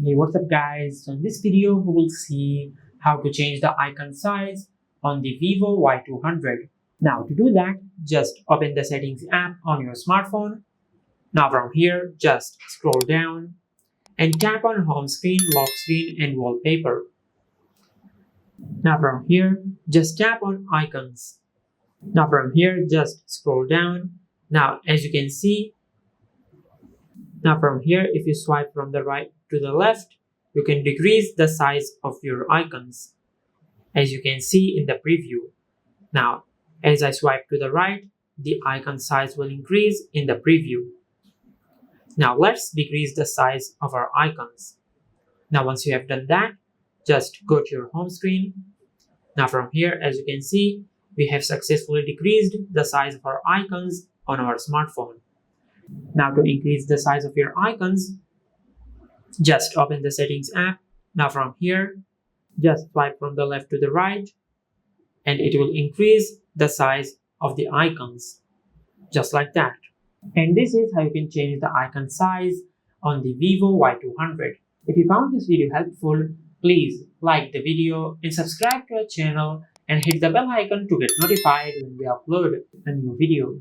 Hey, what's up guys? So in this video we will see how to change the icon size on the Vivo Y200. Now to do that, just open the settings app on your smartphone. Now from here, just scroll down and tap on home screen, lock screen and wallpaper. Now from here, just tap on icons. Now from here, just scroll down. Now as you can see, now from here, if you swipe from the right to the left, you can decrease the size of your icons, as you can see in the preview. Now, as I swipe to the right, the icon size will increase in the preview. Now let's decrease the size of our icons. Now once you have done that, just go to your home screen. Now from here, as you can see, we have successfully decreased the size of our icons on our smartphone. Now to increase the size of your icons, just open the settings app. Now from here, just swipe from the left to the right and it will increase the size of the icons, just like that. And this is how you can change the icon size on the Vivo Y200. If you found this video helpful, please like the video and subscribe to our channel and hit the bell icon to get notified when we upload a new video.